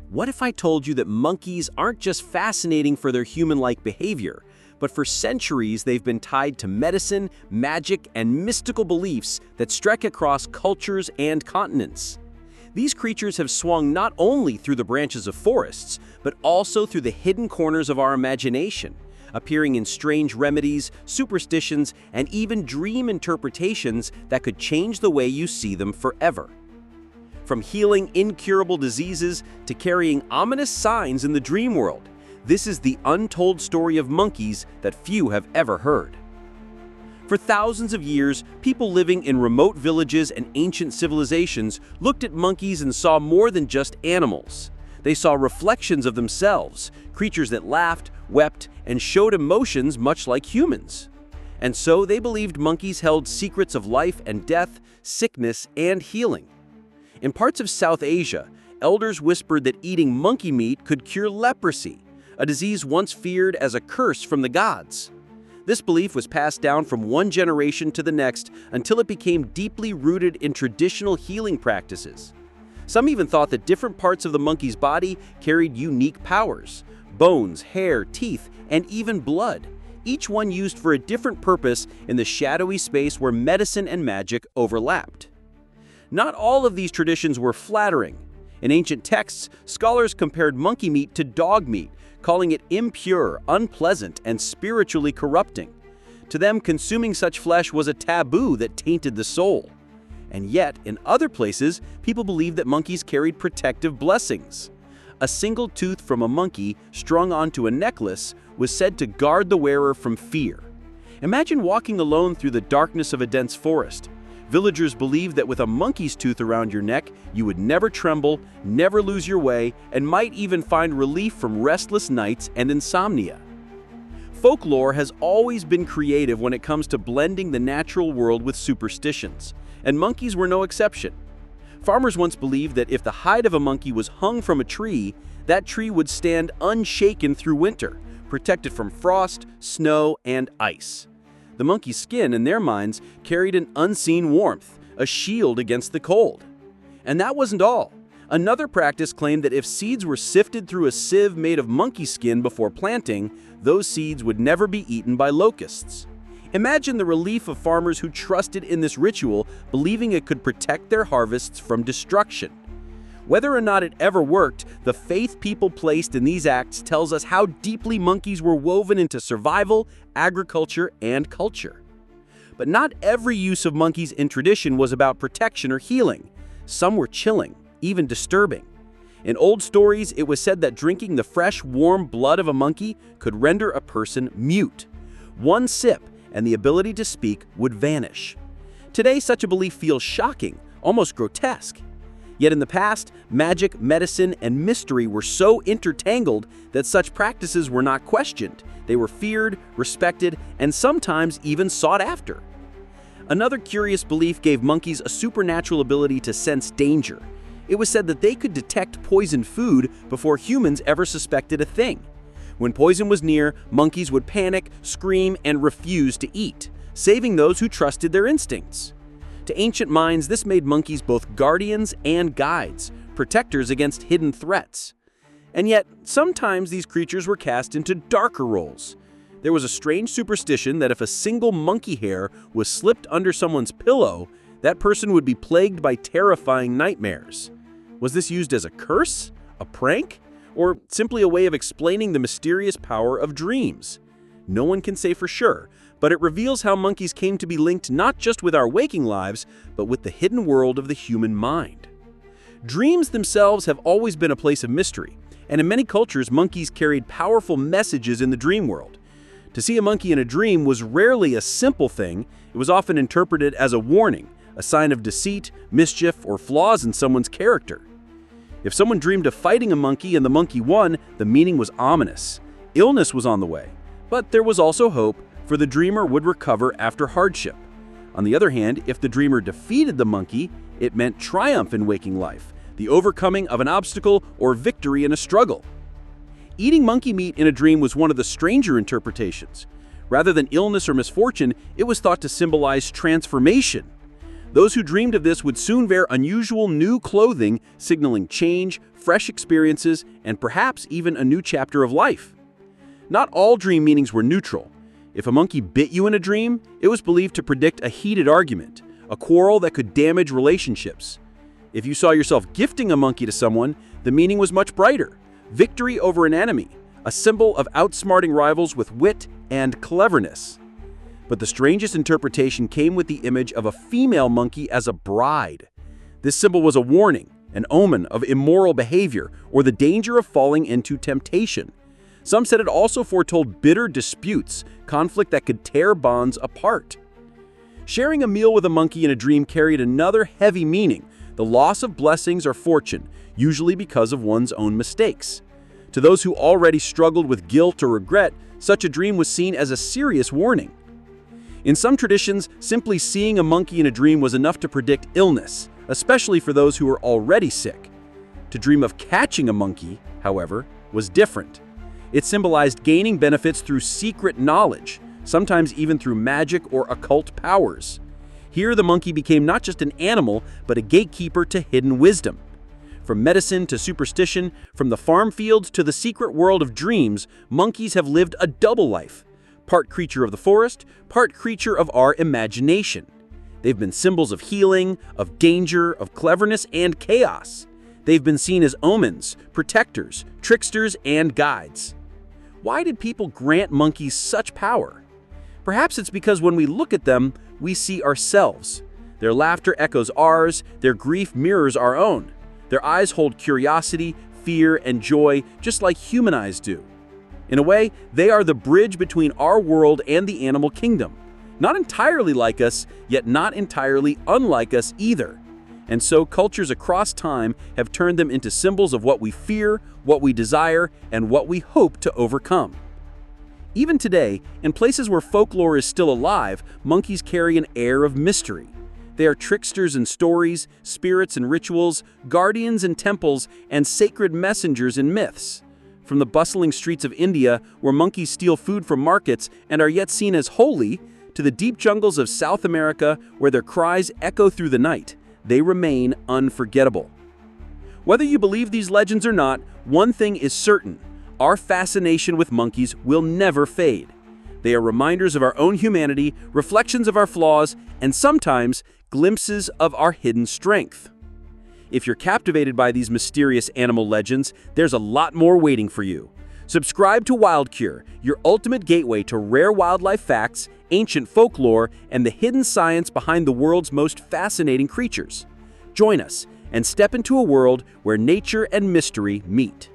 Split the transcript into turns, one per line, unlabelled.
What if I told you that monkeys aren't just fascinating for their human-like behavior, but for centuries they've been tied to medicine, magic, and mystical beliefs that stretch across cultures and continents? These creatures have swung not only through the branches of forests, but also through the hidden corners of our imagination, appearing in strange remedies, superstitions, and even dream interpretations that could change the way you see them forever. From healing incurable diseases to carrying ominous signs in the dream world, this is the untold story of monkeys that few have ever heard. For thousands of years, people living in remote villages and ancient civilizations looked at monkeys and saw more than just animals. They saw reflections of themselves, creatures that laughed, wept, and showed emotions much like humans. And so they believed monkeys held secrets of life and death, sickness, and healing. In parts of South Asia, elders whispered that eating monkey meat could cure leprosy, a disease once feared as a curse from the gods. This belief was passed down from one generation to the next until it became deeply rooted in traditional healing practices. Some even thought that different parts of the monkey's body carried unique powers: bones, hair, teeth, and even blood, each one used for a different purpose in the shadowy space where medicine and magic overlapped. Not all of these traditions were flattering. In ancient texts, scholars compared monkey meat to dog meat, calling it impure, unpleasant, and spiritually corrupting. To them, consuming such flesh was a taboo that tainted the soul. And yet, in other places, people believed that monkeys carried protective blessings. A single tooth from a monkey strung onto a necklace was said to guard the wearer from fear. Imagine walking alone through the darkness of a dense forest. Villagers believed that with a monkey's tooth around your neck, you would never tremble, never lose your way, and might even find relief from restless nights and insomnia. Folklore has always been creative when it comes to blending the natural world with superstitions, and monkeys were no exception. Farmers once believed that if the hide of a monkey was hung from a tree, that tree would stand unshaken through winter, protected from frost, snow, and ice. The monkey's skin, in their minds, carried an unseen warmth, a shield against the cold. And that wasn't all. Another practice claimed that if seeds were sifted through a sieve made of monkey skin before planting, those seeds would never be eaten by locusts. Imagine the relief of farmers who trusted in this ritual, believing it could protect their harvests from destruction. Whether or not it ever worked, the faith people placed in these acts tells us how deeply monkeys were woven into survival, agriculture, and culture. But not every use of monkeys in tradition was about protection or healing. Some were chilling, even disturbing. In old stories, it was said that drinking the fresh, warm blood of a monkey could render a person mute. One sip, and the ability to speak would vanish. Today, such a belief feels shocking, almost grotesque. Yet in the past, magic, medicine, and mystery were so intertangled that such practices were not questioned. They were feared, respected, and sometimes even sought after. Another curious belief gave monkeys a supernatural ability to sense danger. It was said that they could detect poisoned food before humans ever suspected a thing. When poison was near, monkeys would panic, scream, and refuse to eat, saving those who trusted their instincts. To ancient minds, this made monkeys both guardians and guides, protectors against hidden threats. And yet, sometimes these creatures were cast into darker roles. There was a strange superstition that if a single monkey hair was slipped under someone's pillow, that person would be plagued by terrifying nightmares. Was this used as a curse, a prank, or simply a way of explaining the mysterious power of dreams? No one can say for sure, but it reveals how monkeys came to be linked not just with our waking lives, but with the hidden world of the human mind. Dreams themselves have always been a place of mystery, and in many cultures, monkeys carried powerful messages in the dream world. To see a monkey in a dream was rarely a simple thing. It was often interpreted as a warning, a sign of deceit, mischief, or flaws in someone's character. If someone dreamed of fighting a monkey and the monkey won, the meaning was ominous. Illness was on the way. But there was also hope, for the dreamer would recover after hardship. On the other hand, if the dreamer defeated the monkey, it meant triumph in waking life, the overcoming of an obstacle or victory in a struggle. Eating monkey meat in a dream was one of the stranger interpretations. Rather than illness or misfortune, it was thought to symbolize transformation. Those who dreamed of this would soon wear unusual new clothing, signaling change, fresh experiences, and perhaps even a new chapter of life. Not all dream meanings were neutral. If a monkey bit you in a dream, it was believed to predict a heated argument, a quarrel that could damage relationships. If you saw yourself gifting a monkey to someone, the meaning was much brighter: victory over an enemy, a symbol of outsmarting rivals with wit and cleverness. But the strangest interpretation came with the image of a female monkey as a bride. This symbol was a warning, an omen of immoral behavior or the danger of falling into temptation. Some said it also foretold bitter disputes, conflict that could tear bonds apart. Sharing a meal with a monkey in a dream carried another heavy meaning: the loss of blessings or fortune, usually because of one's own mistakes. To those who already struggled with guilt or regret, such a dream was seen as a serious warning. In some traditions, simply seeing a monkey in a dream was enough to predict illness, especially for those who were already sick. To dream of catching a monkey, however, was different. It symbolized gaining benefits through secret knowledge, sometimes even through magic or occult powers. Here, the monkey became not just an animal, but a gatekeeper to hidden wisdom. From medicine to superstition, from the farm fields to the secret world of dreams, monkeys have lived a double life. Part creature of the forest, part creature of our imagination. They've been symbols of healing, of danger, of cleverness, and chaos. They've been seen as omens, protectors, tricksters, and guides. Why did people grant monkeys such power? Perhaps it's because when we look at them, we see ourselves. Their laughter echoes ours, their grief mirrors our own. Their eyes hold curiosity, fear, and joy, just like human eyes do. In a way, they are the bridge between our world and the animal kingdom. Not entirely like us, yet not entirely unlike us either. And so cultures across time have turned them into symbols of what we fear, what we desire, and what we hope to overcome. Even today, in places where folklore is still alive, monkeys carry an air of mystery. They are tricksters in stories, spirits in rituals, guardians in temples, and sacred messengers in myths. From the bustling streets of India, where monkeys steal food from markets and are yet seen as holy, to the deep jungles of South America, where their cries echo through the night, they remain unforgettable. Whether you believe these legends or not, one thing is certain: our fascination with monkeys will never fade. They are reminders of our own humanity, reflections of our flaws, and sometimes glimpses of our hidden strength. If you're captivated by these mysterious animal legends, there's a lot more waiting for you. Subscribe to WildCure, your ultimate gateway to rare wildlife facts, ancient folklore, and the hidden science behind the world's most fascinating creatures. Join us and step into a world where nature and mystery meet.